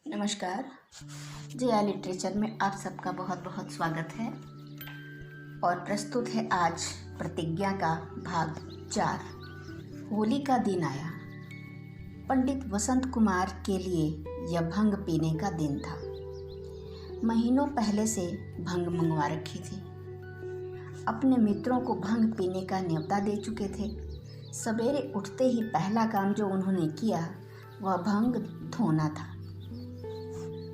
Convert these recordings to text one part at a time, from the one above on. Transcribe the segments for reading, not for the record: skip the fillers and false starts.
नमस्कार। जया लिटरेचर में आप सबका बहुत बहुत स्वागत है और प्रस्तुत है आज प्रतिज्ञा का भाग 4। होली का दिन आया। पंडित वसंत कुमार के लिए यह भंग पीने का दिन था। महीनों पहले से भंग मंगवा रखी थी। अपने मित्रों को भंग पीने का न्योता दे चुके थे। सवेरे उठते ही पहला काम जो उन्होंने किया वह भंग धोना था।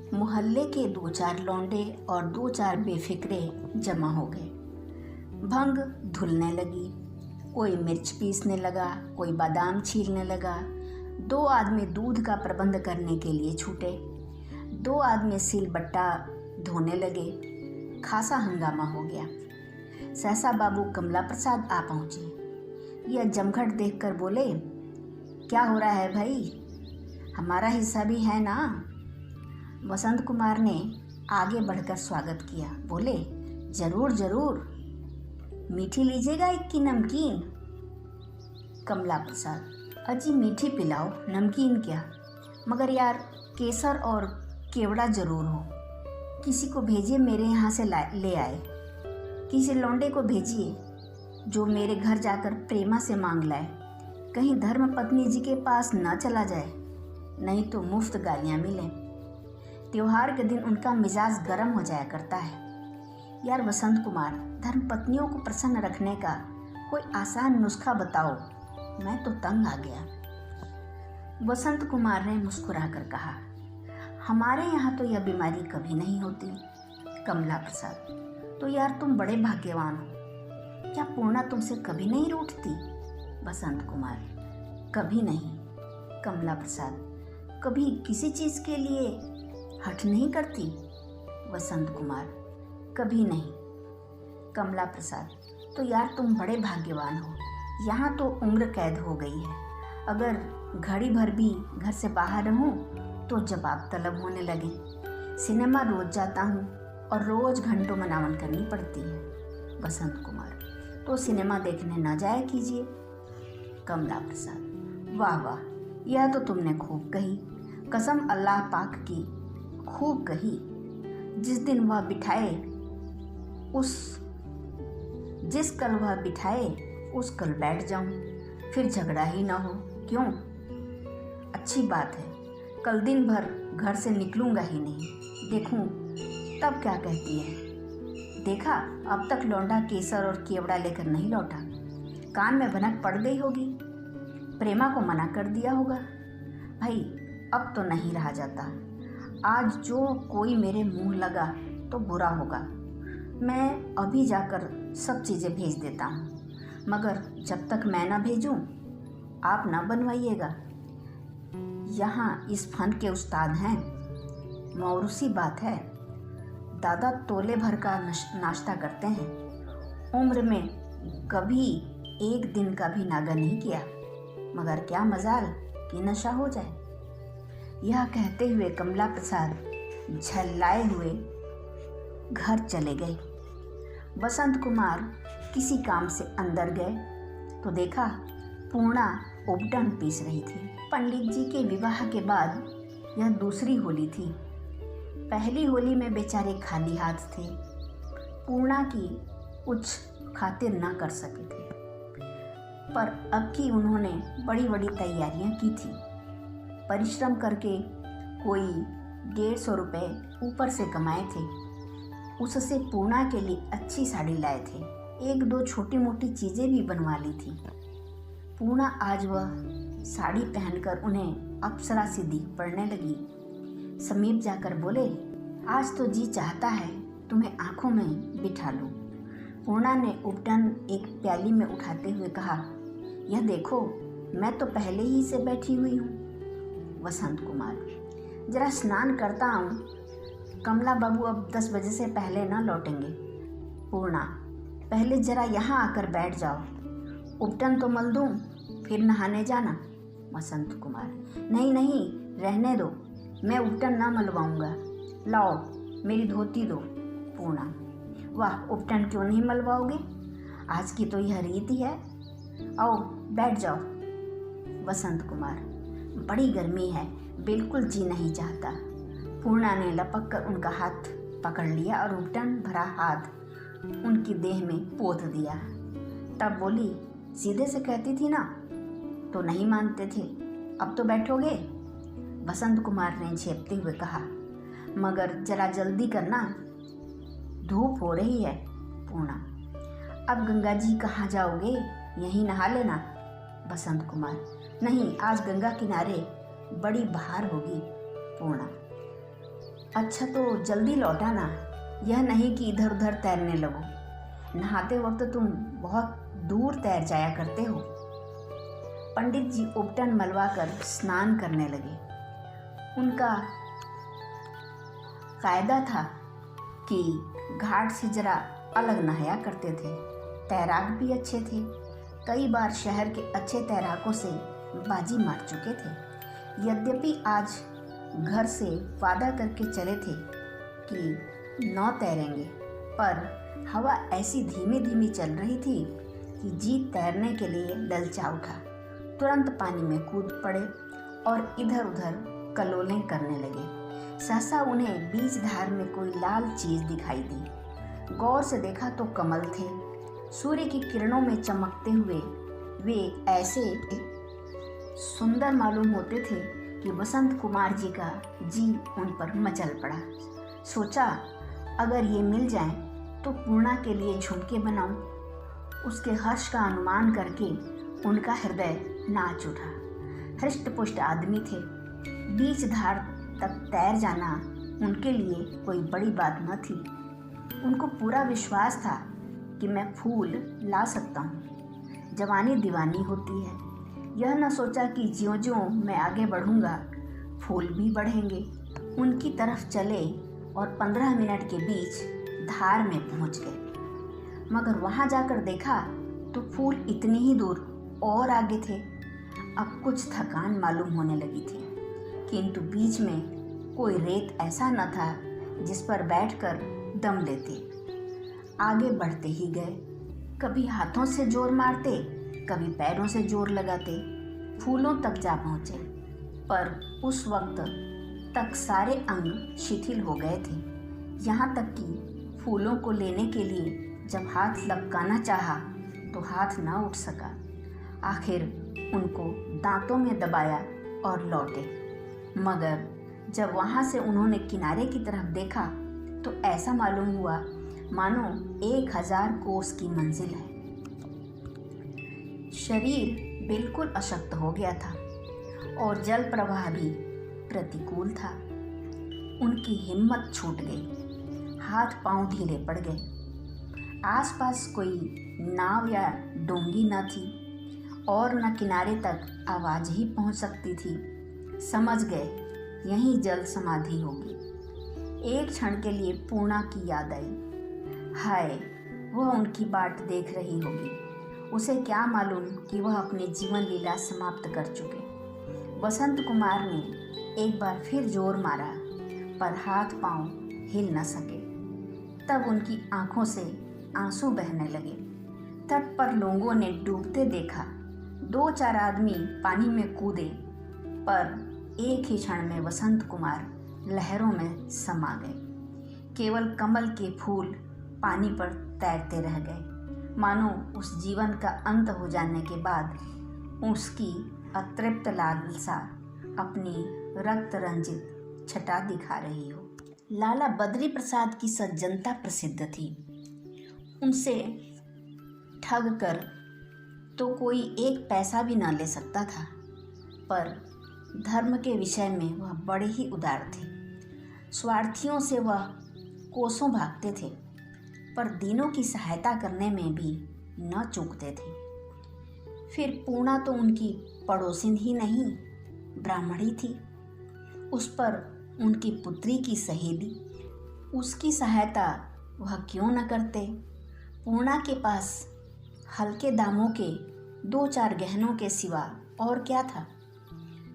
मोहल्ले के 2-4 लौंडे और 2-4 बेफिक्रे जमा हो गए। भंग धुलने लगी। कोई मिर्च पीसने लगा, कोई बादाम छीलने लगा। 2 आदमी दूध का प्रबंध करने के लिए छूटे। 2 आदमी सिलबट्टा धोने लगे। खासा हंगामा हो गया। सहसा बाबू कमला प्रसाद आ पहुँचे। यह जमघट देखकर बोले, क्या हो रहा है भाई? हमारा हिस्सा भी है ना? वसंत कुमार ने आगे बढ़कर स्वागत किया। बोले, जरूर जरूर। मीठी लीजिएगा कि नमकीन? कमला प्रसाद, अजी मीठी पिलाओ, नमकीन क्या? मगर यार केसर और केवड़ा जरूर हो। किसी को भेजिए मेरे यहाँ से ले आए। किसी लौंडे को भेजिए जो मेरे घर जाकर प्रेमा से मांग लाए। कहीं धर्म पत्नी जी के पास न चला जाए, नहीं तो मुफ्त गालियाँ मिलें। त्योहार के दिन उनका मिजाज गर्म हो जाया करता है। यार वसंत कुमार, धर्म पत्नियों को प्रसन्न रखने का कोई आसान नुस्खा बताओ, मैं तो तंग आ गया। वसंत कुमार ने मुस्कुराकर कहा, हमारे यहाँ तो यह बीमारी कभी नहीं होती। कमला प्रसाद, तो यार तुम बड़े भाग्यवान हो। क्या पूर्णा तुमसे कभी नहीं रूठती? वसंत कुमार, कभी नहीं। कमला प्रसाद, कभी किसी चीज़ के लिए हठ नहीं करती? वसंत कुमार, कभी नहीं। कमला प्रसाद, तो यार तुम बड़े भाग्यवान हो। यहाँ तो उम्र कैद हो गई है। अगर घड़ी भर भी घर से बाहर रहूँ तो जवाब तलब होने लगे। सिनेमा रोज जाता हूँ और रोज घंटों मनावन करनी पड़ती है। वसंत कुमार, तो सिनेमा देखने न जाया कीजिए। कमला प्रसाद, वाह वाह, यह तो तुमने खूब कही। कसम अल्लाह पाक की, खूब कही। जिस कल वह बिठाए उस कल बैठ जाऊं, फिर झगड़ा ही ना हो। क्यों? अच्छी बात है। कल दिन भर घर से निकलूंगा ही नहीं। देखूं तब क्या कहती है। देखा, अब तक लौंडा केसर और केवड़ा लेकर नहीं लौटा। कान में भनक पड़ गई होगी। प्रेमा को मना कर दिया होगा। भाई अब तो नहीं रहा जाता। आज जो कोई मेरे मुंह लगा तो बुरा होगा। मैं अभी जाकर सब चीज़ें भेज देता हूँ, मगर जब तक मैं ना भेजूँ आप ना बनवाइएगा। यहाँ इस फन के उस्ताद हैं। मौरूसी बात है। दादा तोले भर का नाश्ता करते हैं। उम्र में कभी एक दिन का भी नागा नहीं किया, मगर क्या मजाल कि नशा हो जाए। यह कहते हुए कमला प्रसाद झल्लाए हुए घर चले गए। वसंत कुमार किसी काम से अंदर गए तो देखा पूर्णा उपटन पीस रही थी। पंडित जी के विवाह के बाद यह दूसरी होली थी। पहली होली में बेचारे खाली हाथ थे। पूर्णा की कुछ खातिर न कर सके थे, पर अब की उन्होंने बड़ी बड़ी तैयारियां की थी। परिश्रम करके कोई 150 रुपये ऊपर से कमाए थे। उससे पूर्णा के लिए अच्छी साड़ी लाए थे। 1-2 छोटी मोटी चीज़ें भी बनवा ली थी। पूर्णा आज वह साड़ी पहनकर उन्हें अप्सरा सी दिख पड़ने लगी। समीप जाकर बोले, आज तो जी चाहता है तुम्हें आंखों में बिठा लूं। पूर्णा ने उपटन एक प्याली में उठाते हुए कहा, यह देखो, मैं तो पहले ही से बैठी हुई हूँ। वसंत कुमार, जरा स्नान करता हूँ। कमला बाबू अब 10 बजे से पहले न लौटेंगे। पूर्णा, पहले जरा यहाँ आकर बैठ जाओ। उपटन तो मल दूँ, फिर नहाने जाना। वसंत कुमार, नहीं नहीं, रहने दो, मैं उपटन ना मलवाऊँगा। लाओ मेरी धोती दो। पूर्णा, वाह, उपटन क्यों नहीं मलवाओगे? आज की तो यह रीत ही है। आओ बैठ जाओ। वसंत कुमार, बड़ी गर्मी है, बिल्कुल जी नहीं चाहता। पूर्णा ने लपक कर उनका हाथ पकड़ लिया और उबटन भरा हाथ उनकी देह में पोत दिया। तब बोली, सीधे से कहती थी ना, तो नहीं मानते थे, अब तो बैठोगे? बसंत कुमार ने झेपते हुए कहा, मगर जरा जल्दी करना, धूप हो रही है। पूर्णा, अब गंगा जी कहाँ जाओगे? यहीं नहा लेना। बसंत कुमार, नहीं, आज गंगा किनारे बड़ी बहार होगी। पूर्णा, अच्छा तो जल्दी लौटा ना, यह नहीं कि इधर उधर तैरने लगो। नहाते वक्त तुम बहुत दूर तैर जाया करते हो। पंडित जी उपटन मलवा कर स्नान करने लगे। उनका कायदा था कि घाट से जरा अलग नहाया करते थे। तैराक भी अच्छे थे, कई बार शहर के अच्छे तैराकों से बाजी मार चुके थे। यद्यपि आज घर से वादा करके चले थे कि न तैरेंगे, पर हवा ऐसी धीमी धीमी चल रही थी कि जी तैरने के लिए ललचा उठा। तुरंत पानी में कूद पड़े और इधर उधर कलोलें करने लगे। सहसा उन्हें बीच धार में कोई लाल चीज दिखाई दी। गौर से देखा तो कमल थे। सूर्य की किरणों में चमकते हुए वे ऐसे सुंदर मालूम होते थे कि बसंत कुमार जी का जी उन पर मचल पड़ा। सोचा, अगर ये मिल जाएं तो पूर्णा के लिए झुमके बनाऊं। उसके हर्ष का अनुमान करके उनका हृदय नाच उठा। हृष्ट पुष्ट आदमी थे। बीच धार तक तैर जाना उनके लिए कोई बड़ी बात न थी। उनको पूरा विश्वास था कि मैं फूल ला सकता हूँ। जवानी दीवानी होती है। यह न सोचा कि ज्यों-ज्यों मैं आगे बढ़ूंगा फूल भी बढ़ेंगे। उनकी तरफ चले और 15 मिनट के बीच धार में पहुँच गए। मगर वहाँ जाकर देखा तो फूल इतनी ही दूर और आगे थे। अब कुछ थकान मालूम होने लगी थी, किंतु बीच में कोई रेत ऐसा न था जिस पर बैठकर दम लेते। आगे बढ़ते ही गए। कभी हाथों से जोर मारते, कभी पैरों से जोर लगाते, फूलों तक जा पहुँचे। पर उस वक्त तक सारे अंग शिथिल हो गए थे। यहाँ तक कि फूलों को लेने के लिए जब हाथ लपकाना चाहा तो हाथ न उठ सका। आखिर उनको दांतों में दबाया और लौटे। मगर जब वहाँ से उन्होंने किनारे की तरफ देखा तो ऐसा मालूम हुआ मानो 1000 कोस की मंजिल है। शरीर बिल्कुल अशक्त हो गया था और जल प्रवाह भी प्रतिकूल था। उनकी हिम्मत छूट गई, हाथ पांव ढीले पड़ गए। आसपास कोई नाव या डोंगी न थी और न किनारे तक आवाज ही पहुंच सकती थी। समझ गए यहीं जल समाधि होगी। एक क्षण के लिए पूर्णा की याद आई। हाय, वह उनकी बाट देख रही होगी। उसे क्या मालूम कि वह अपनी जीवन लीला समाप्त कर चुके। बसंत कुमार ने एक बार फिर जोर मारा, पर हाथ पांव हिल न सके। तब उनकी आंखों से आंसू बहने लगे। तट पर लोगों ने डूबते देखा। 2-4 आदमी पानी में कूदे, पर एक ही क्षण में बसंत कुमार लहरों में समा गए। केवल कमल के फूल पानी पर तैरते रह गए, मानो उस जीवन का अंत हो जाने के बाद उसकी अतृप्त लालसा अपनी रक्त रंजित छटा दिखा रही हो। लाला बद्री प्रसाद की सज्जनता प्रसिद्ध थी। उनसे ठग कर तो कोई एक पैसा भी न ले सकता था, पर धर्म के विषय में वह बड़े ही उदार थे। स्वार्थियों से वह कोसों भागते थे, पर दीनों की सहायता करने में भी न चूकते थे। फिर पूर्णा तो उनकी पड़ोसिन ही नहीं, ब्राह्मणी थी। उस पर उनकी पुत्री की सहेली, उसकी सहायता वह क्यों न करते। पूर्णा के पास हल्के दामों के 2-4 गहनों के सिवा और क्या था।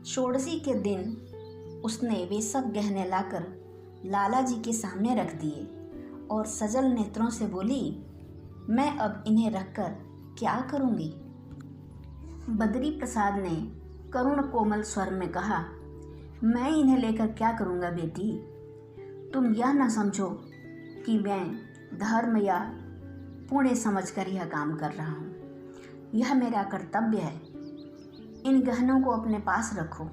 षोडशी के दिन उसने वे सब गहने लाकर लाला जी के सामने रख दिए और सजल नेत्रों से बोली, मैं अब इन्हें रखकर क्या करूँगी। बद्री प्रसाद ने करुण कोमल स्वर में कहा, मैं इन्हें लेकर क्या करूँगा बेटी, तुम यह न समझो कि मैं धर्म या पुण्य समझकर यह काम कर रहा हूँ। यह मेरा कर्तव्य है। इन गहनों को अपने पास रखो।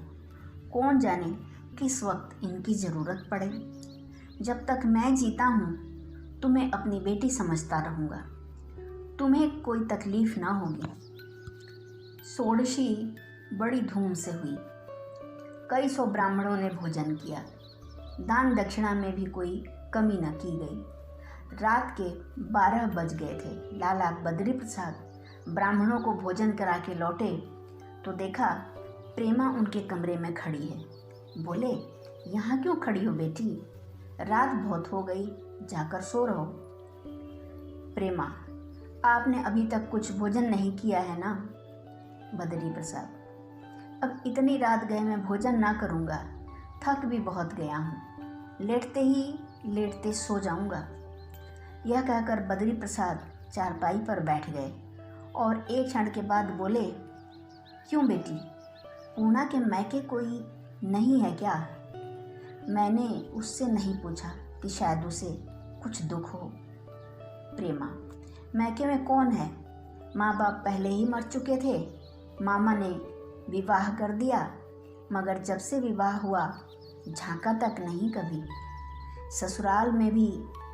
कौन जाने किस वक्त इनकी ज़रूरत पड़े। जब तक मैं जीता हूँ तुम्हें अपनी बेटी समझता रहूँगा। तुम्हें कोई तकलीफ ना होगी। षोडशी बड़ी धूम से हुई। कई सौ ब्राह्मणों ने भोजन किया। दान दक्षिणा में भी कोई कमी न की गई। रात के 12 बज गए थे। लाला बद्री प्रसाद ब्राह्मणों को भोजन करा के लौटे तो देखा प्रेमा उनके कमरे में खड़ी है। बोले, यहाँ क्यों खड़ी हो बेटी? रात बहुत हो गई, जाकर सो रहो। प्रेमा, आपने अभी तक कुछ भोजन नहीं किया है ना? बद्री प्रसाद, अब इतनी रात गए मैं भोजन ना करूँगा, थक भी बहुत गया हूँ, लेटते ही लेटते सो जाऊँगा। यह कहकर बद्री प्रसाद चारपाई पर बैठ गए और एक क्षण के बाद बोले, क्यों बेटी, पूना के मैके कोई नहीं है क्या? मैंने उससे नहीं पूछा कि शायद उसे कुछ दुख हो। प्रेमा, मैके में कौन है? माँ बाप पहले ही मर चुके थे। मामा ने विवाह कर दिया, मगर जब से विवाह हुआ झांका तक नहीं कभी। ससुराल में भी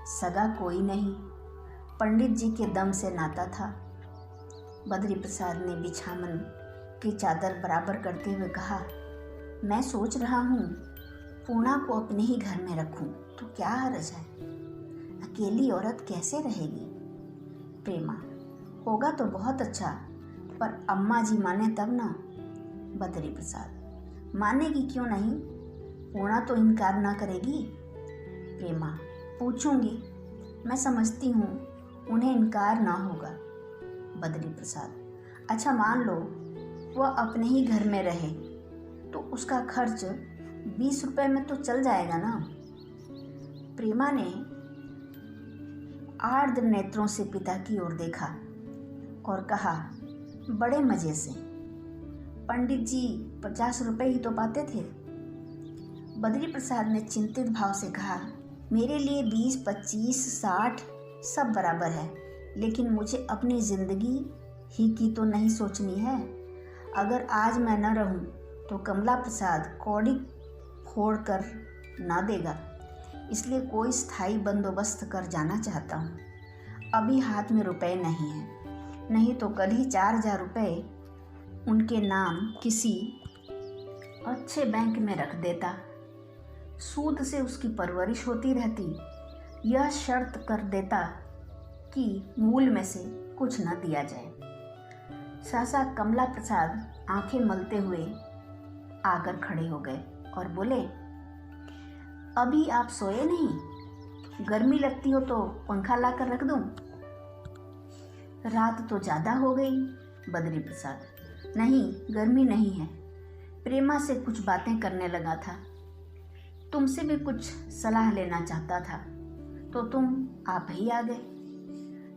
सगा कोई नहीं। पंडित जी के दम से नाता था। बद्री प्रसाद ने बिछावन की चादर बराबर करते हुए कहा, मैं सोच रहा हूँ पूना को अपने ही घर में रखूँ तो क्या हर्ज है? अकेली औरत कैसे रहेगी? प्रेमा, होगा तो बहुत अच्छा, पर अम्मा जी माने तब ना। बद्री प्रसाद, मानेगी क्यों नहीं? पूना तो इनकार ना करेगी। प्रेमा, पूछूंगी, मैं समझती हूँ उन्हें इनकार ना होगा। बद्री प्रसाद, अच्छा मान लो वह अपने ही घर में रहे तो उसका खर्च 20 रुपए में तो चल जाएगा ना? प्रेमा ने आर्द्र नेत्रों से पिता की ओर देखा और कहा, बड़े मज़े से। पंडित जी 50 रुपए ही तो पाते थे। बद्री प्रसाद ने चिंतित भाव से कहा, मेरे लिए 20, 25, 60 सब बराबर है, लेकिन मुझे अपनी ज़िंदगी ही की तो नहीं सोचनी है। अगर आज मैं न रहूं तो कमला प्रसाद कौड़ी फोड़ कर ना देगा, इसलिए कोई स्थायी बंदोबस्त कर जाना चाहता हूँ। अभी हाथ में रुपए नहीं हैं, नहीं तो कल ही 4000 रुपये उनके नाम किसी अच्छे बैंक में रख देता। सूद से उसकी परवरिश होती रहती। यह शर्त कर देता कि मूल में से कुछ न दिया जाए। सहसा कमला प्रसाद आंखें मलते हुए आकर खड़े हो गए और बोले, अभी आप सोए नहीं? गर्मी लगती हो तो पंखा लाकर रख दूं? रात तो ज़्यादा हो गई। बद्री प्रसाद, नहीं, गर्मी नहीं है। प्रेमा से कुछ बातें करने लगा था। तुमसे भी कुछ सलाह लेना चाहता था तो तुम आप ही आ गए।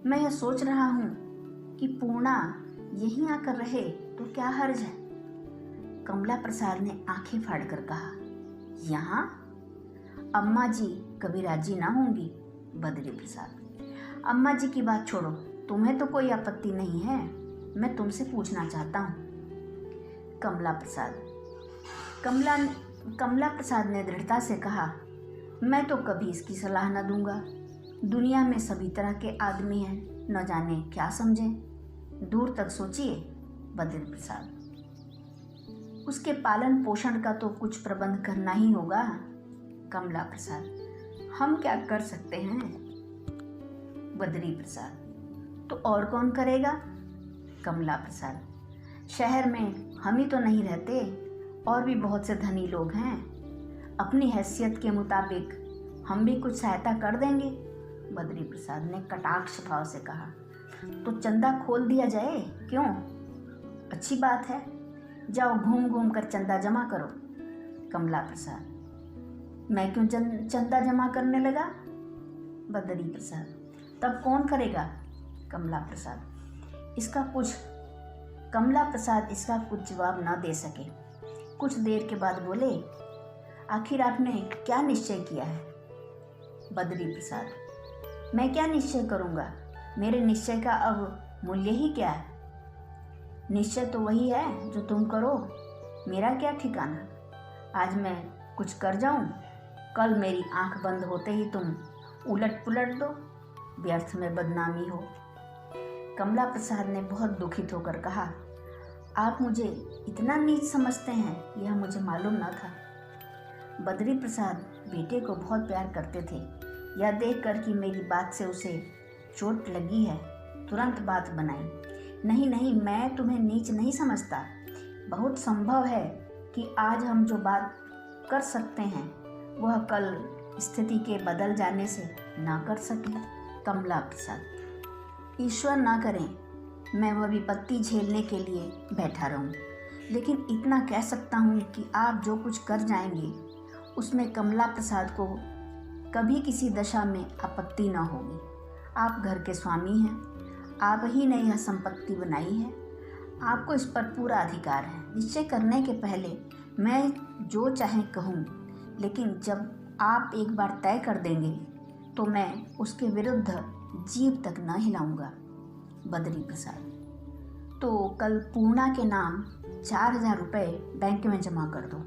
मैं यह सोच रहा हूँ कि पूर्णा यहीं आकर रहे तो क्या हर्ज है? कमला प्रसाद ने आंखें फाड़कर कहा, यहाँ? अम्मा जी कभी राजी ना होंगी। बद्री प्रसाद, अम्मा जी की बात छोड़ो, तुम्हें तो कोई आपत्ति नहीं है, मैं तुमसे पूछना चाहता हूँ। कमला प्रसाद ने दृढ़ता से कहा, मैं तो कभी इसकी सलाह न दूंगा। दुनिया में सभी तरह के आदमी हैं, न जाने क्या समझें। दूर तक सोचिए। बद्री प्रसाद, उसके पालन पोषण का तो कुछ प्रबंध करना ही होगा। कमला प्रसाद, हम क्या कर सकते हैं? बद्री प्रसाद, तो और कौन करेगा? कमला प्रसाद, शहर में हम ही तो नहीं रहते, और भी बहुत से धनी लोग हैं। अपनी हैसियत के मुताबिक हम भी कुछ सहायता कर देंगे। बद्री प्रसाद ने कटाक्ष भाव से कहा, तो चंदा खोल दिया जाए, क्यों? अच्छी बात है, जाओ घूम घूम कर चंदा जमा करो। कमला प्रसाद, मैं क्यों चंदा जमा करने लगा? बद्री प्रसाद, तब कौन करेगा? कमला प्रसाद इसका कुछ जवाब न दे सके। कुछ देर के बाद बोले, आखिर आपने क्या निश्चय किया है? बद्री प्रसाद, मैं क्या निश्चय करूँगा? मेरे निश्चय का अब मूल्य ही क्या है? निश्चय तो वही है जो तुम करो, मेरा क्या ठिकाना। आज मैं कुछ कर जाऊं, कल मेरी आंख बंद होते ही तुम उलट पुलट दो, व्यर्थ में बदनामी हो। कमला प्रसाद ने बहुत दुखित होकर कहा, आप मुझे इतना नीच समझते हैं, यह मुझे मालूम न था। बद्री प्रसाद बेटे को बहुत प्यार करते थे। यह देखकर कि मेरी बात से उसे चोट लगी है, तुरंत बात बनाई, नहीं नहीं, मैं तुम्हें नीच नहीं समझता। बहुत संभव है कि आज हम जो बात कर सकते हैं वह कल स्थिति के बदल जाने से ना कर सके। कमला प्रसाद, ईश्वर ना करें मैं वह विपत्ति झेलने के लिए बैठा रहूं, लेकिन इतना कह सकता हूं कि आप जो कुछ कर जाएंगे उसमें कमला प्रसाद को कभी किसी दशा में आपत्ति ना होगी। आप घर के स्वामी हैं, आप ही ने यह संपत्ति बनाई है, आपको इस पर पूरा अधिकार है। निश्चय करने के पहले मैं जो चाहे कहूँ, लेकिन जब आप एक बार तय कर देंगे तो मैं उसके विरुद्ध जीभ तक न हिलाऊंगा। बद्री प्रसाद, तो कल पूर्णा के नाम 4,000 रुपये बैंक में जमा कर दो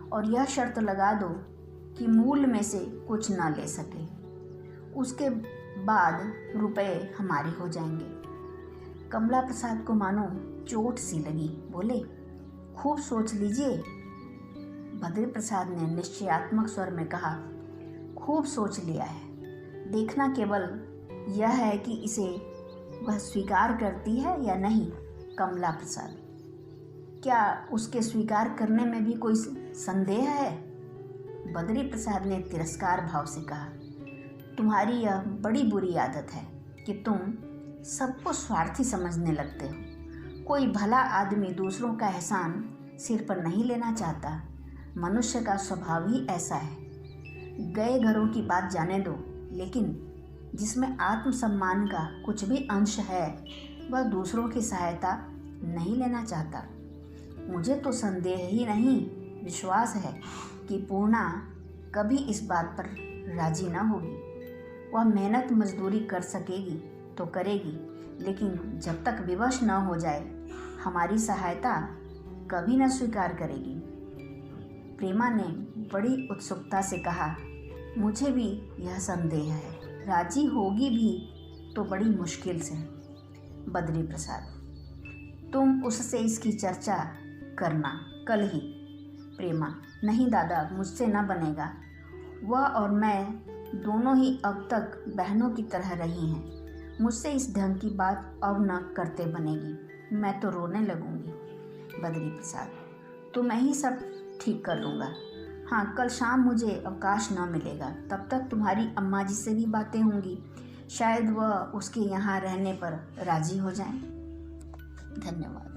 और यह शर्त लगा दो कि मूल में से कुछ ना ले सके। उसके बाद रुपए हमारे हो जाएंगे। कमला प्रसाद को मानो चोट सी लगी, बोले, खूब सोच लीजिए। बद्री प्रसाद ने निश्चयात्मक स्वर में कहा, खूब सोच लिया है, देखना केवल यह है कि इसे वह स्वीकार करती है या नहीं। कमला प्रसाद, क्या उसके स्वीकार करने में भी कोई संदेह है? बद्री प्रसाद ने तिरस्कार भाव से कहा, तुम्हारी यह बड़ी बुरी आदत है कि तुम सबको स्वार्थी समझने लगते हो। कोई भला आदमी दूसरों का एहसान सिर पर नहीं लेना चाहता। मनुष्य का स्वभाव ही ऐसा है। गए घरों की बात जाने दो, लेकिन जिसमें आत्मसम्मान का कुछ भी अंश है वह दूसरों की सहायता नहीं लेना चाहता। मुझे तो संदेह ही नहीं, विश्वास है कि पूर्णा कभी इस बात पर राजी न होगी। वह मेहनत मजदूरी कर सकेगी तो करेगी, लेकिन जब तक विवश न हो जाए हमारी सहायता कभी न स्वीकार करेगी। प्रेमा ने बड़ी उत्सुकता से कहा, मुझे भी यह संदेह है, राजी होगी भी तो बड़ी मुश्किल से। बद्री प्रसाद, तुम उससे इसकी चर्चा करना कल ही। प्रेमा, नहीं दादा, मुझसे न बनेगा। वह और मैं दोनों ही अब तक बहनों की तरह रही हैं। मुझसे इस ढंग की बात अब न करते बनेगी, मैं तो रोने लगूंगी। बद्री प्रसाद, तो मैं ही सब ठीक कर लूँगा। हाँ, कल शाम मुझे अवकाश न मिलेगा, तब तक तुम्हारी अम्मा जी से भी बातें होंगी, शायद वह उसके यहाँ रहने पर राजी हो जाएं। धन्यवाद।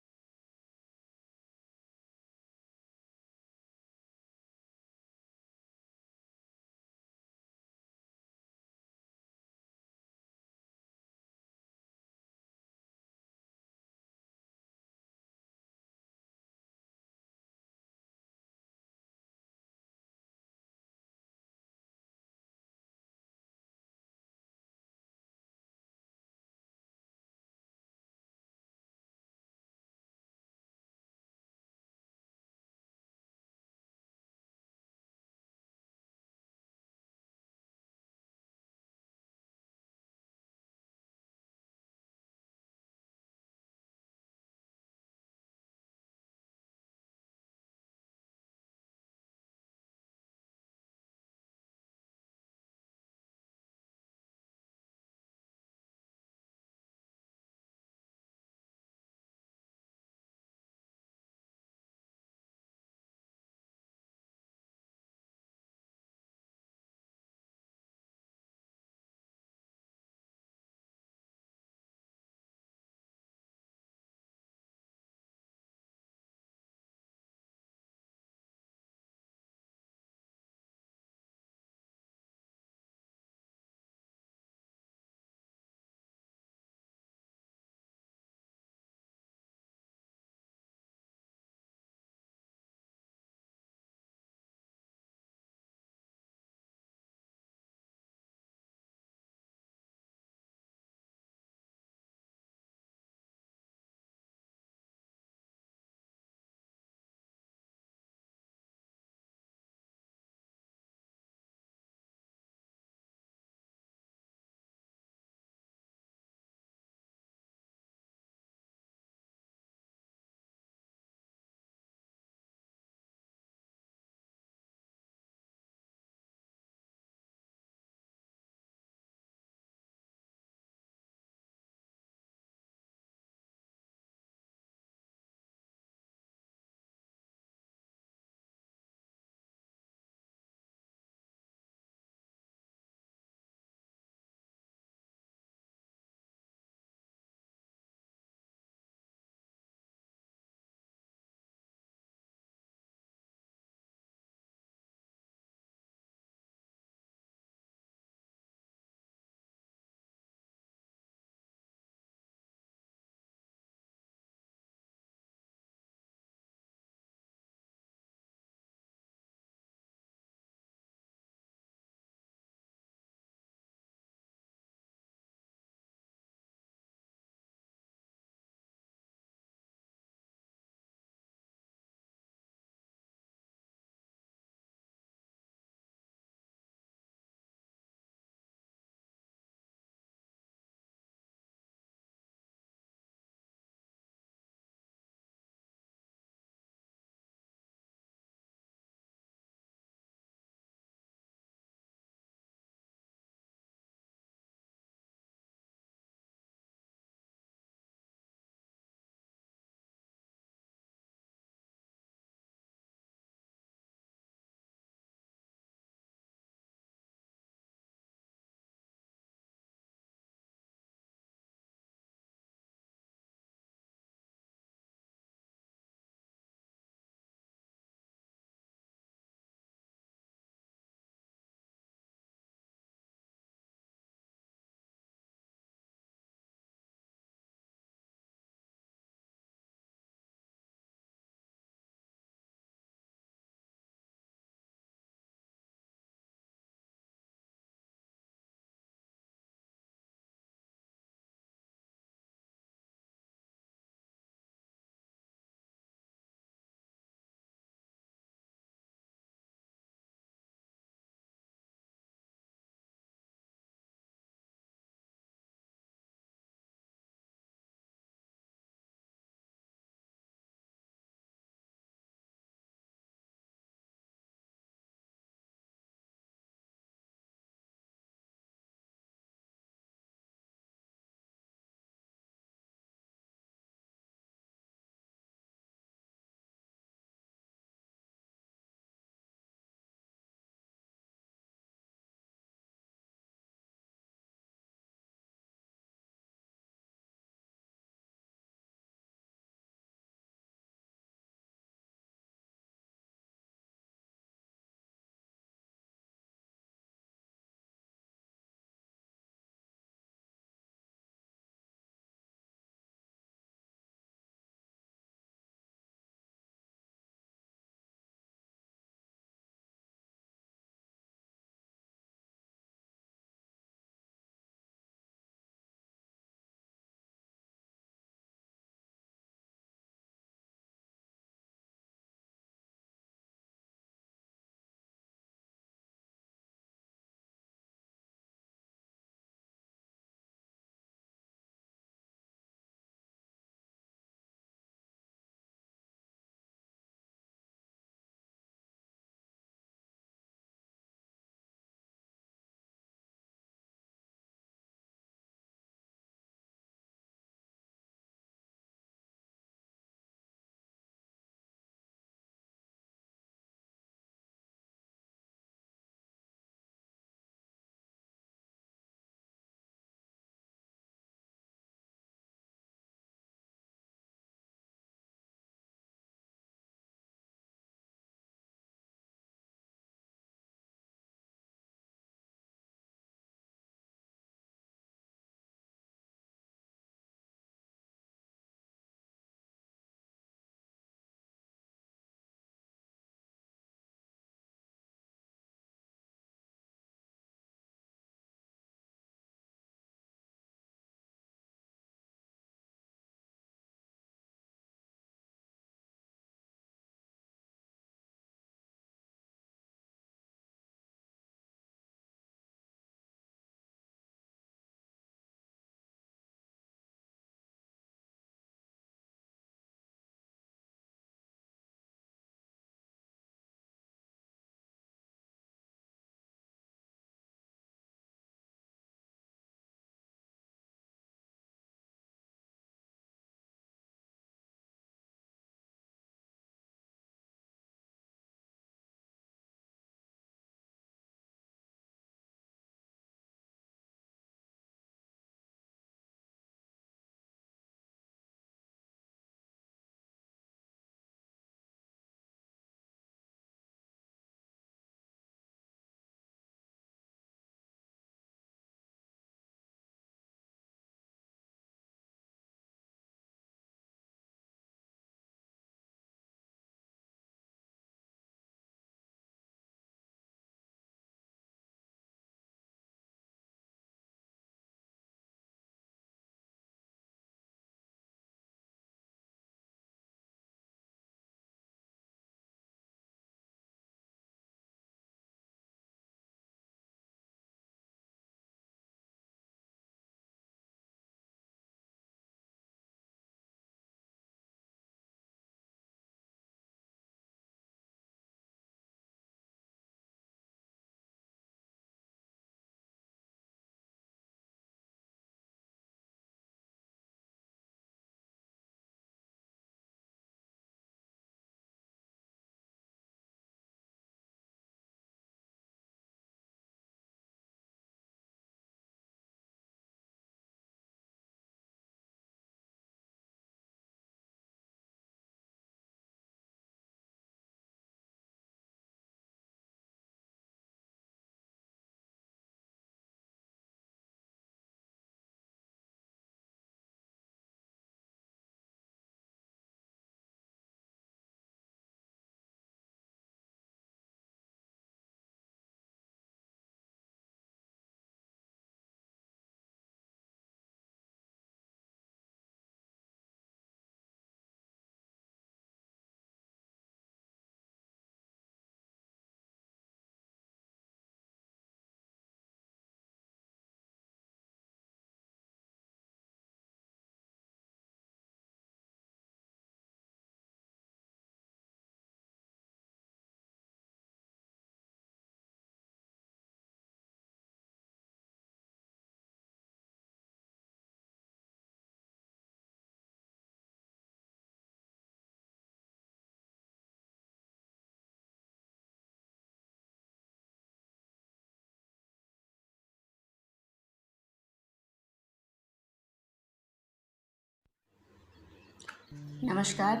नमस्कार।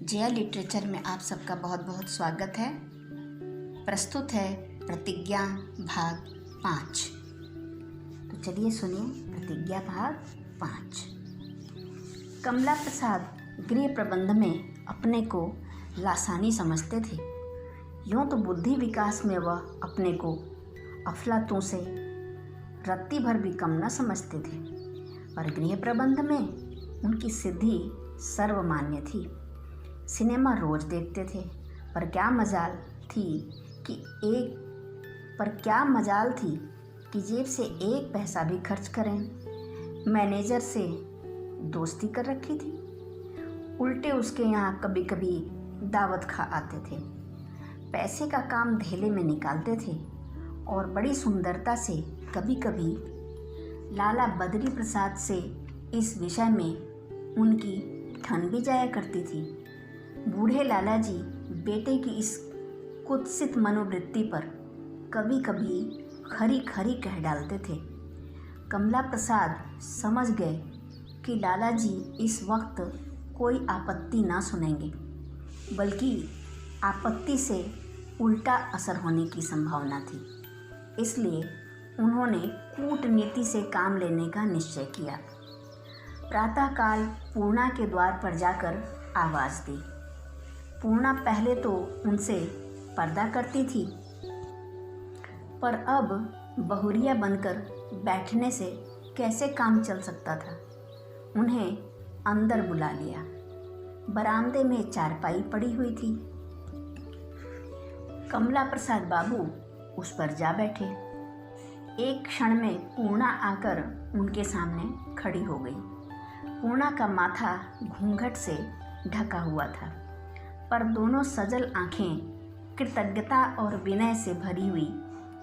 जया लिटरेचर में आप सबका बहुत बहुत स्वागत है। प्रस्तुत है प्रतिज्ञा भाग 5। तो चलिए सुनिए प्रतिज्ञा भाग 5। कमला प्रसाद गृह प्रबंध में अपने को लासानी समझते थे। यूँ तो बुद्धि विकास में वह अपने को अफलातून से रत्ती भर भी कम न समझते थे, पर गृह प्रबंध में उनकी सिद्धि सर्वमान्य थी। सिनेमा रोज देखते थे, पर क्या मजाल थी कि जेब से एक पैसा भी खर्च करें। मैनेजर से दोस्ती कर रखी थी, उल्टे उसके यहाँ कभी कभी दावत खा आते थे। पैसे का काम धेले में निकालते थे और बड़ी सुंदरता से कभी कभी लाला बद्री प्रसाद से इस विषय में उनकी ठन भी जाया करती थी। बूढ़े लाला जी बेटे की इस कुत्सित मनोवृत्ति पर कभी कभी खरी खरी कह डालते थे। कमला प्रसाद समझ गए कि लाला जी इस वक्त कोई आपत्ति ना सुनेंगे, बल्कि आपत्ति से उल्टा असर होने की संभावना थी। इसलिए उन्होंने कूटनीति से काम लेने का निश्चय किया। प्रातःकाल पूर्णा के द्वार पर जाकर आवाज़ दी। पूर्णा पहले तो उनसे पर्दा करती थी, पर अब बहुरिया बनकर बैठने से कैसे काम चल सकता था। उन्हें अंदर बुला लिया। बरामदे में चारपाई पड़ी हुई थी। कमला प्रसाद बाबू उस पर जा बैठे। एक क्षण में पूर्णा आकर उनके सामने खड़ी हो गई। पूर्णा का माथा घूंघट से ढका हुआ था, पर दोनों सजल आंखें कृतज्ञता और विनय से भरी हुई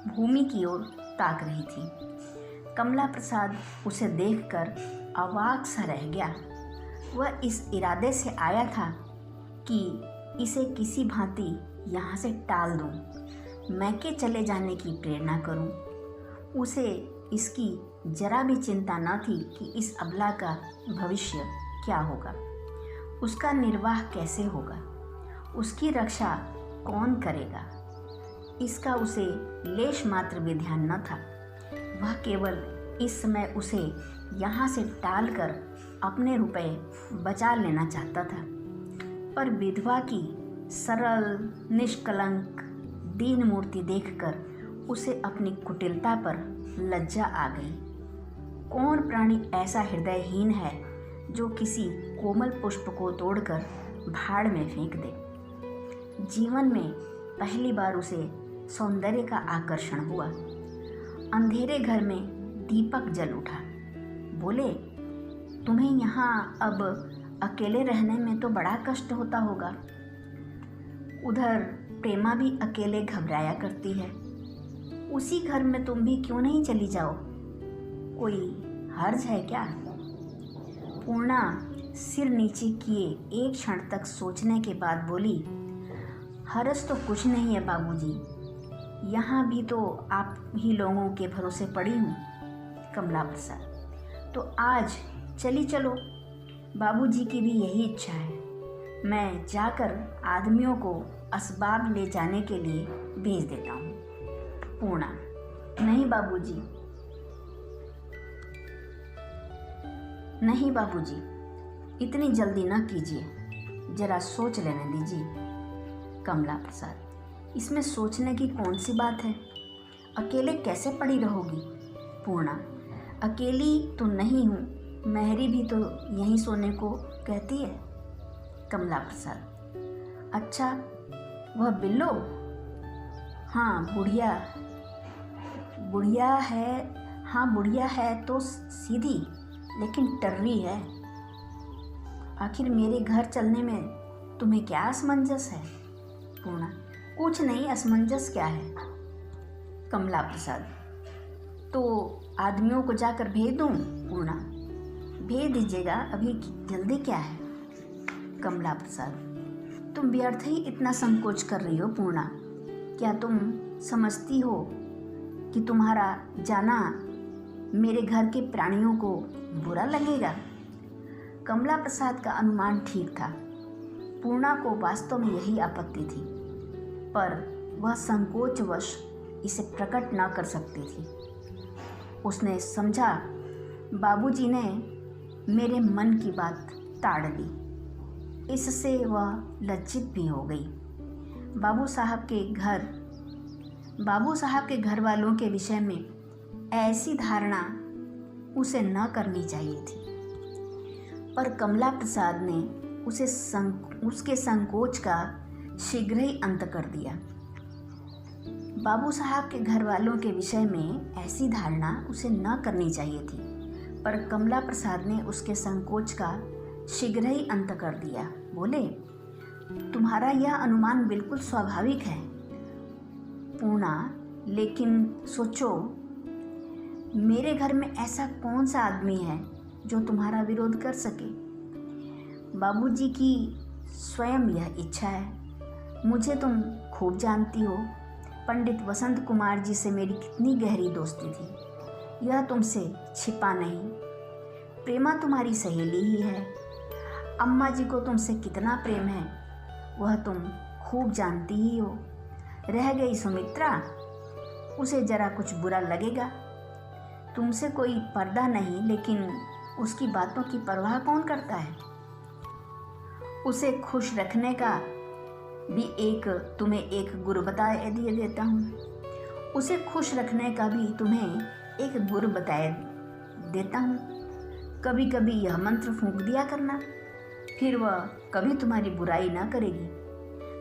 भूमि की ओर ताक रही थी। कमला प्रसाद उसे देखकर अवाक सा रह गया। वह इस इरादे से आया था कि इसे किसी भांति यहाँ से टाल दूँ, मैके चले जाने की प्रेरणा करूँ। उसे इसकी जरा भी चिंता न थी कि इस अबला का भविष्य क्या होगा, उसका निर्वाह कैसे होगा, उसकी रक्षा कौन करेगा। इसका उसे लेश मात्र भी ध्यान न था। वह केवल इस समय उसे यहाँ से टालकर अपने रुपए बचा लेना चाहता था। पर विधवा की सरल निष्कलंक दीन मूर्ति देखकर उसे अपनी कुटिलता पर लज्जा आ गई। कौन प्राणी ऐसा हृदयहीन है जो किसी कोमल पुष्प को तोड़कर भाड़ में फेंक दे। जीवन में पहली बार उसे सौंदर्य का आकर्षण हुआ। अंधेरे घर में दीपक जल उठा। बोले, तुम्हें यहाँ अब अकेले रहने में तो बड़ा कष्ट होता होगा। उधर प्रेमा भी अकेले घबराया करती है। उसी घर में तुम भी क्यों नहीं चली जाओ? कोई हर्ज है क्या? पूर्णा सिर नीचे किए एक क्षण तक सोचने के बाद बोली, हर्ज तो कुछ नहीं है बाबूजी, यहाँ भी तो आप ही लोगों के भरोसे पड़ी हूँ। कमला प्रसाद, तो आज चली चलो, बाबूजी की भी यही इच्छा है। मैं जाकर आदमियों को असबाब ले जाने के लिए भेज देता हूँ। पूर्णा, नहीं बाबूजी, इतनी जल्दी न कीजिए, जरा सोच लेने दीजिए। कमला प्रसाद, इसमें सोचने की कौन सी बात है? अकेले कैसे पड़ी रहोगी? पूर्णा, अकेली तो नहीं हूँ, मेहरी भी तो यहीं सोने को कहती है। कमला प्रसाद, अच्छा, वह बिल्लो? हाँ, बुढ़िया है तो सीधी, लेकिन टर्री है। आखिर मेरे घर चलने में तुम्हें क्या असमंजस है? पूर्णा, कुछ नहीं, असमंजस क्या है? कमला प्रसाद, तो आदमियों को जाकर भेज दूँ? पूर्णा, भेज दीजिएगा, अभी जल्दी क्या है? कमला प्रसाद, तुम व्यर्थ ही इतना संकोच कर रही हो पूर्णा। क्या तुम समझती हो कि तुम्हारा जाना मेरे घर के प्राणियों को बुरा लगेगा? कमला प्रसाद का अनुमान ठीक था। पूर्णा को वास्तव में यही आपत्ति थी, पर वह संकोचवश इसे प्रकट न कर सकती थी। उसने समझा बाबूजी ने मेरे मन की बात ताड़ ली। इससे वह लज्जित भी हो गई। बाबू साहब के घर वालों के विषय में ऐसी धारणा उसे न करनी चाहिए थी, पर कमला प्रसाद ने उसके संकोच का शीघ्र ही अंत कर दिया। बाबू साहब के घर वालों के विषय में ऐसी धारणा उसे न करनी चाहिए थी, पर कमला प्रसाद ने उसके संकोच का शीघ्र ही अंत कर दिया। बोले, तुम्हारा यह अनुमान बिल्कुल स्वाभाविक है पूर्णा, लेकिन सोचो, मेरे घर में ऐसा कौन सा आदमी है जो तुम्हारा विरोध कर सके। बाबूजी की स्वयं यह इच्छा है। मुझे तुम खूब जानती हो। पंडित वसंत कुमार जी से मेरी कितनी गहरी दोस्ती थी, यह तुमसे छिपा नहीं। प्रेमा तुम्हारी सहेली ही है। अम्मा जी को तुमसे कितना प्रेम है, वह तुम खूब जानती ही हो। रह गई सुमित्रा, उसे जरा कुछ बुरा लगेगा। तुमसे कोई पर्दा नहीं, लेकिन उसकी बातों की परवाह कौन करता है। उसे खुश रखने का भी तुम्हें एक गुर बताए दिए देता हूँ। उसे खुश रखने का भी तुम्हें एक गुर बताए देता हूँ। कभी कभी यह मंत्र फूंक दिया करना, फिर वह कभी तुम्हारी बुराई ना करेगी।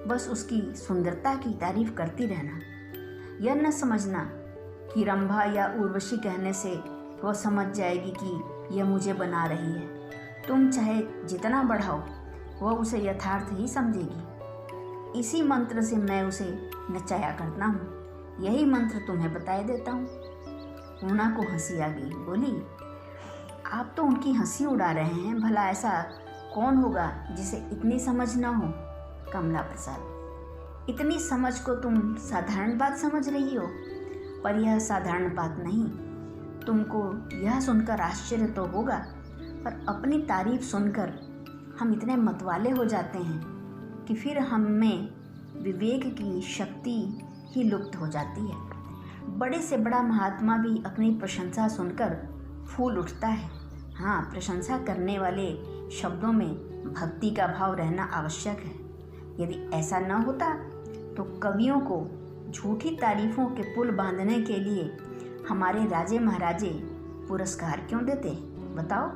बस उसकी सुंदरता की तारीफ करती रहना। यह न समझना कि रंभा या उर्वशी कहने से वह समझ जाएगी कि यह मुझे बना रही है। तुम चाहे जितना बढ़ाओ, वह उसे यथार्थ ही समझेगी। इसी मंत्र से मैं उसे नचाया करता हूँ। यही मंत्र तुम्हें बताए देता हूँ। पूर्णा को हंसी आ गई। बोली, आप तो उनकी हंसी उड़ा रहे हैं। भला ऐसा कौन होगा जिसे इतनी समझ न हो। कमला प्रसाद, इतनी समझ को तुम साधारण बात समझ रही हो, पर यह साधारण बात नहीं। तुमको यह सुनकर आश्चर्य तो होगा, पर अपनी तारीफ सुनकर हम इतने मतवाले हो जाते हैं कि फिर हम में विवेक की शक्ति ही लुप्त हो जाती है। बड़े से बड़ा महात्मा भी अपनी प्रशंसा सुनकर फूल उठता है। हाँ, प्रशंसा करने वाले शब्दों में भक्ति का भाव रहना आवश्यक है। यदि ऐसा न होता तो कवियों को झूठी तारीफों के पुल बांधने के लिए हमारे राजे महाराजे पुरस्कार क्यों देते, बताओ।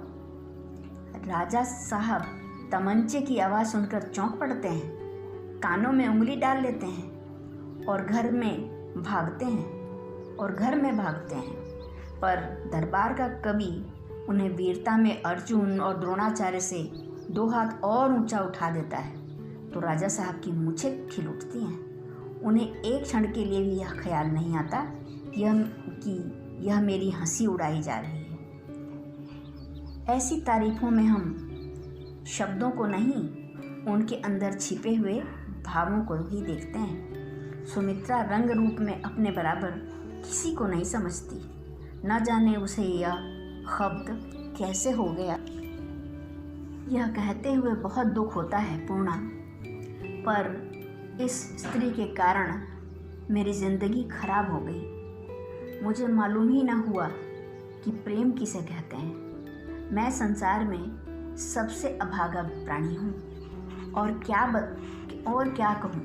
राजा साहब तमंचे की आवाज़ सुनकर चौंक पड़ते हैं, कानों में उंगली डाल लेते हैं और घर में भागते हैं। पर दरबार का कवि उन्हें वीरता में अर्जुन और द्रोणाचार्य से 2 हाथ और ऊंचा उठा देता है तो राजा साहब की मूछें खिल उठती हैं। उन्हें एक क्षण के लिए भी यह ख्याल नहीं आता कि यह मेरी हंसी उड़ाई जा रही है। ऐसी तारीफों में हम शब्दों को नहीं, उनके अंदर छिपे हुए भावों को ही देखते हैं। सुमित्रा रंग रूप में अपने बराबर किसी को नहीं समझती। न जाने उसे यह शब्द कैसे हो गया। यह कहते हुए बहुत दुख होता है पूर्णा, पर इस स्त्री के कारण मेरी जिंदगी खराब हो गई। मुझे मालूम ही न हुआ कि प्रेम किसे कहते हैं। मैं संसार में सबसे अभागा प्राणी हूँ, और क्या कहूँ।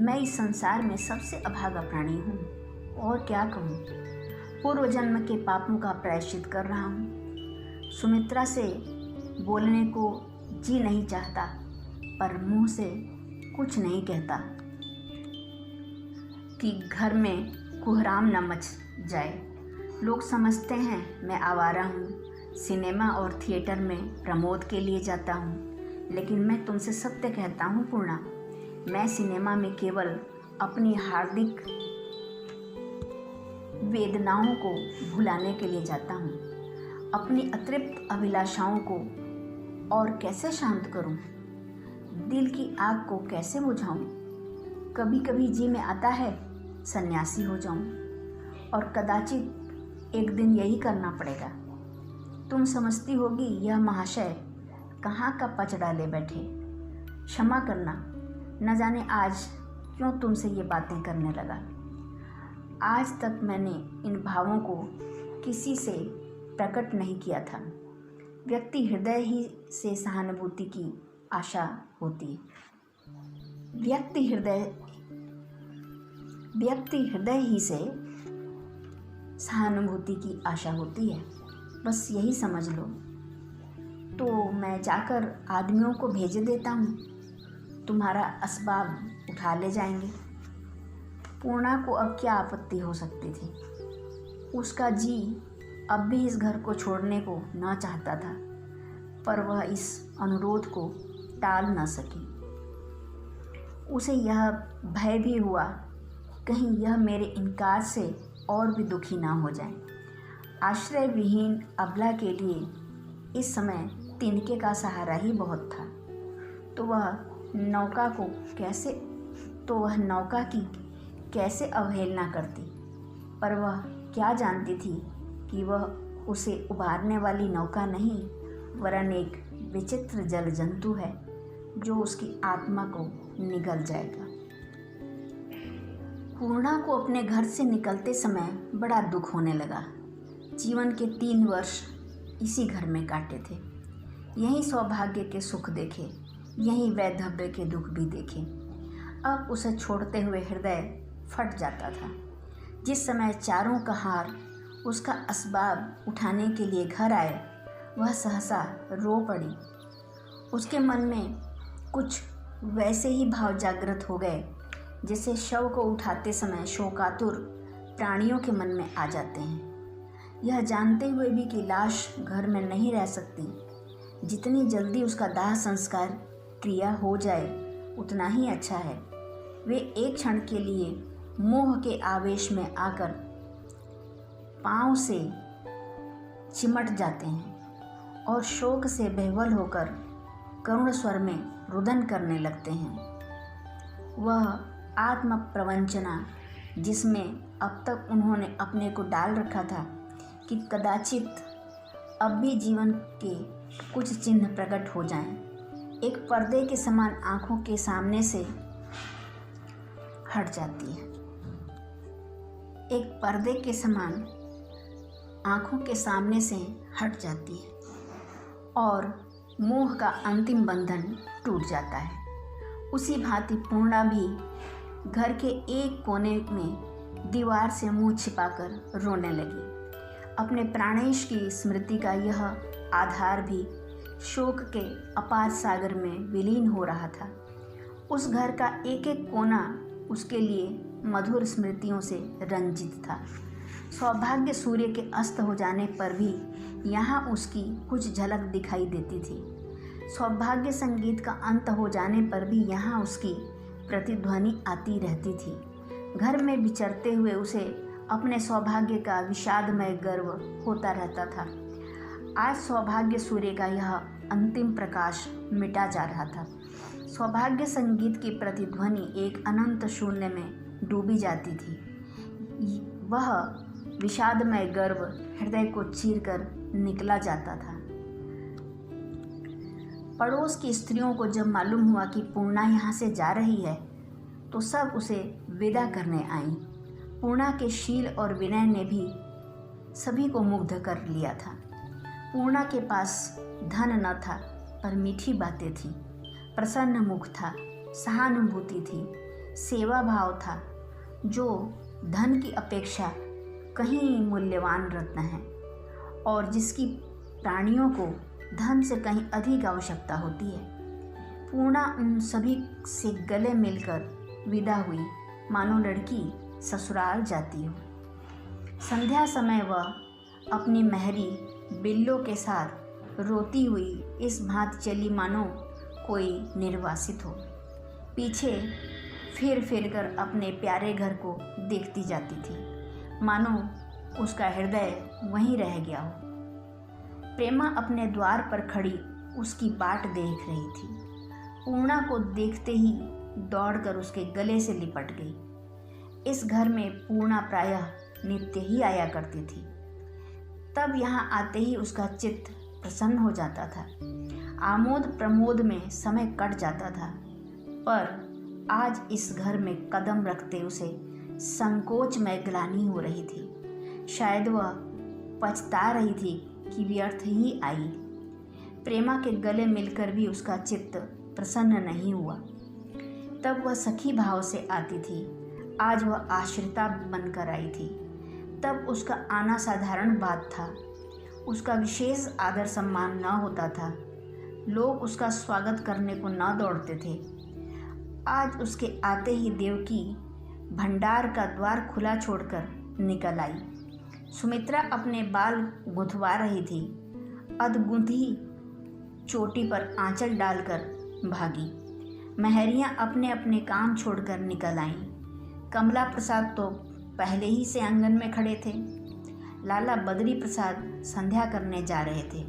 मैं इस संसार में सबसे अभागा प्राणी हूँ, और क्या कहूँ। पूर्व जन्म के पापों का प्रायश्चित कर रहा हूँ। सुमित्रा से बोलने को जी नहीं चाहता, पर मुंह से कुछ नहीं कहता कि घर में कोहराम न मच जाए। लोग समझते हैं मैं आवारा हूँ, सिनेमा और थिएटर में प्रमोद के लिए जाता हूँ, लेकिन मैं तुमसे सत्य कहता हूँ पूर्णा, मैं सिनेमा में केवल अपनी हार्दिक वेदनाओं को भुलाने के लिए जाता हूँ। अपनी अतृप्त अभिलाषाओं को और कैसे शांत करूँ, दिल की आग को कैसे बुझाऊँ। कभी कभी जी में आता है सन्यासी हो जाऊँ, और कदाचित एक दिन यही करना पड़ेगा। तुम समझती होगी यह महाशय कहाँ का पच डाले बैठे। क्षमा करना, न जाने आज क्यों तुमसे ये बातें करने लगा। आज तक मैंने इन भावों को किसी से प्रकट नहीं किया था। व्यक्ति हृदय ही से सहानुभूति की आशा होती है। व्यक्ति हृदय ही से सहानुभूति की आशा होती है, बस यही समझ लो। तो मैं जाकर आदमियों को भेजे देता हूँ, तुम्हारा असबाब उठा ले जाएंगे। पूर्णा को अब क्या आपत्ति हो सकती थी। उसका जी अब भी इस घर को छोड़ने को ना चाहता था, पर वह इस अनुरोध को टाल न सकी। उसे यह भय भी हुआ कहीं यह मेरे इनकार से और भी दुखी ना हो जाए। आश्रय विहीन अबला के लिए इस समय तिनके का सहारा ही बहुत था। तो वह नौका की कैसे अवहेलना करती। पर वह क्या जानती थी कि वह उसे उबारने वाली नौका नहीं, वरन एक विचित्र जल जंतु है जो उसकी आत्मा को निगल जाएगा। पूर्णा को अपने घर से निकलते समय बड़ा दुख होने लगा। जीवन के 3 वर्ष इसी घर में काटे थे। यही सौभाग्य के सुख देखे, यही वैधव्य के दुख भी देखे। अब उसे छोड़ते हुए हृदय फट जाता था। जिस समय चारों का हार उसका असबाब उठाने के लिए घर आए, वह सहसा रो पड़ी। उसके मन में कुछ वैसे ही भाव जागृत हो गए जैसे शव को उठाते समय शोकातुर प्राणियों के मन में आ जाते हैं। यह जानते हुए भी कि लाश घर में नहीं रह सकती, जितनी जल्दी उसका दाह संस्कार क्रिया हो जाए उतना ही अच्छा है। वे एक क्षण के लिए मोह के आवेश में आकर पांव से चिमट जाते हैं और शोक से बेहवल होकर करुण स्वर में रुदन करने लगते हैं। वह आत्म प्रवंचना जिसमें अब तक उन्होंने अपने को डाल रखा था कि कदाचित अब भी जीवन के कुछ चिन्ह प्रकट हो जाएं, एक पर्दे के समान आंखों के सामने से हट जाती है। एक पर्दे के समान आंखों के सामने से हट जाती है और मोह का अंतिम बंधन टूट जाता है। उसी भांति पूर्णा भी घर के एक कोने में दीवार से मुंह छिपाकर रोने लगी। अपने प्राणेश की स्मृति का यह आधार भी शोक के अपार सागर में विलीन हो रहा था। उस घर का एक एक कोना उसके लिए मधुर स्मृतियों से रंजित था। सौभाग्य सूर्य के अस्त हो जाने पर भी यहाँ उसकी कुछ झलक दिखाई देती थी। सौभाग्य संगीत का अंत हो जाने पर भी यहाँ उसकी प्रतिध्वनि आती रहती थी। घर में विचरते हुए उसे अपने सौभाग्य का विषादमय गर्व होता रहता था। आज सौभाग्य सूर्य का यह अंतिम प्रकाश मिटा जा रहा था। सौभाग्य संगीत की प्रतिध्वनि एक अनंत शून्य में डूबी जाती थी। वह विषादमय गर्व हृदय को चीरकर निकला जाता था। पड़ोस की स्त्रियों को जब मालूम हुआ कि पूर्णा यहाँ से जा रही है तो सब उसे विदा करने आईं। पूर्णा के शील और विनय ने भी सभी को मुग्ध कर लिया था। पूर्णा के पास धन न था, पर मीठी बातें थी, प्रसन्न मुख था, सहानुभूति थी, सेवा भाव था, जो धन की अपेक्षा कहीं मूल्यवान रत्न है और जिसकी प्राणियों को धन से कहीं अधिक आवश्यकता होती है। पूर्णा उन सभी से गले मिलकर विदा हुई, मानो लड़की ससुराल जाती हो। संध्या समय वह अपनी महरी बिल्लों के साथ रोती हुई इस भांति चली मानो कोई निर्वासित हो। पीछे फिर फिर कर अपने प्यारे घर को देखती जाती थी, मानो उसका हृदय वहीं रह गया हो। प्रेमा अपने द्वार पर खड़ी उसकी बाट देख रही थी। पूर्णा को देखते ही दौड़कर उसके गले से लिपट गई। इस घर में पूर्णा प्रायः नित्य ही आया करती थी। तब यहाँ आते ही उसका चित्त प्रसन्न हो जाता था। आमोद प्रमोद में समय कट जाता था, पर आज इस घर में कदम रखते उसे संकोच में ग्लानि हो रही थी। शायद वह पछता रही थी कि व्यर्थ ही आई। प्रेमा के गले मिलकर भी उसका चित्त प्रसन्न नहीं हुआ। तब वह सखी भाव से आती थी, आज वह आश्रिता बनकर आई थी। तब उसका आना साधारण बात था, उसका विशेष आदर सम्मान न होता था, लोग उसका स्वागत करने को न दौड़ते थे। आज उसके आते ही देवकी भंडार का द्वार खुला छोड़कर निकल आई। सुमित्रा अपने बाल गुंथवा रही थी। अधगुंथी चोटी पर आंचल डालकर भागी। महरियाँ अपने अपने काम छोड़कर निकल आईं। कमला प्रसाद तो पहले ही से आंगन में खड़े थे। लाला बद्री प्रसाद संध्या करने जा रहे थे।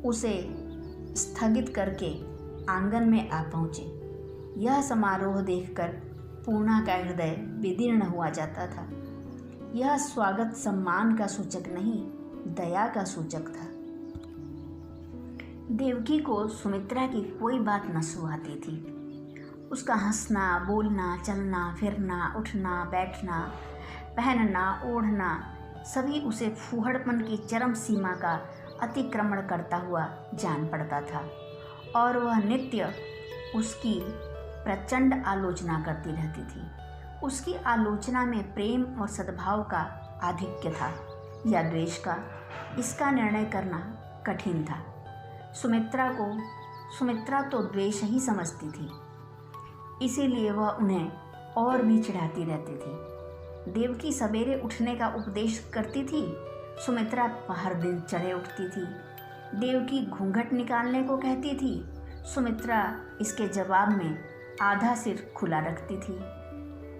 उसे स्थगित करके आंगन में आ पहुँचे। यह समारोह देखकर पूर्णा का हृदय विदीर्ण हुआ जाता था। यह स्वागत सम्मान का सूचक नहीं, दया का सूचक था। देवकी को सुमित्रा की कोई बात न सुहाती थी। उसका हंसना, बोलना, चलना, फिरना, उठना, बैठना, पहनना, ओढ़ना सभी उसे फूहड़पन की चरम सीमा का अतिक्रमण करता हुआ जान पड़ता था, और वह नित्य उसकी प्रचंड आलोचना करती रहती थी। उसकी आलोचना में प्रेम और सद्भाव का आधिक्य था या द्वेष का, इसका निर्णय करना कठिन था। सुमित्रा तो द्वेष ही समझती थी, इसीलिए वह उन्हें और भी चिढ़ाती रहती थी। देवकी सवेरे उठने का उपदेश करती थी, सुमित्रा हर दिन चढ़े उठती थी। देवकी घूंघट निकालने को कहती थी, सुमित्रा इसके जवाब में आधा सिर खुला रखती थी।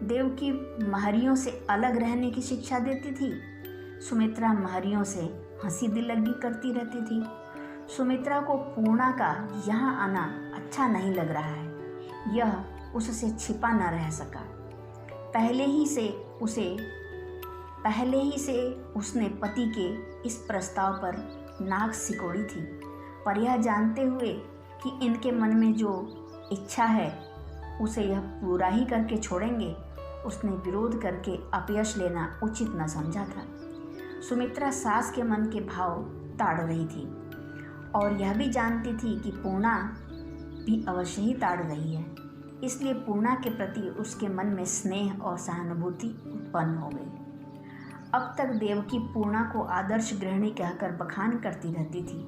देवकी महरियों से अलग रहने की शिक्षा देती थी, सुमित्रा महरियों से हंसी दिल्लगी करती रहती थी। सुमित्रा को पूर्णा का यहाँ आना अच्छा नहीं लग रहा है, यह उससे छिपा न रह सका। पहले ही से उसने पति के इस प्रस्ताव पर नाक सिकोड़ी थी, पर यह जानते हुए कि इनके मन में जो इच्छा है उसे यह पूरा ही करके छोड़ेंगे, उसने विरोध करके अपयश लेना उचित न समझा था। सुमित्रा सास के मन के भाव ताड़ रही थी, और यह भी जानती थी कि पूर्णा भी अवश्य ही ताड़ रही है, इसलिए पूर्णा के प्रति उसके मन में स्नेह और सहानुभूति उत्पन्न हो गई। अब तक देवकी पूर्णा को आदर्श गृहिणी कहकर बखान करती रहती थी।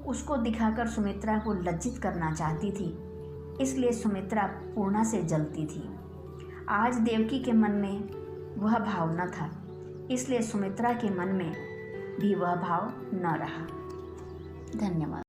उसको दिखाकर सुमित्रा को लज्जित करना चाहती थी, इसलिए सुमित्रा पूर्णा से जलती थी। आज देवकी के मन में वह भाव न था, इसलिए सुमित्रा के मन में भी वह भाव न रहा। धन्यवाद।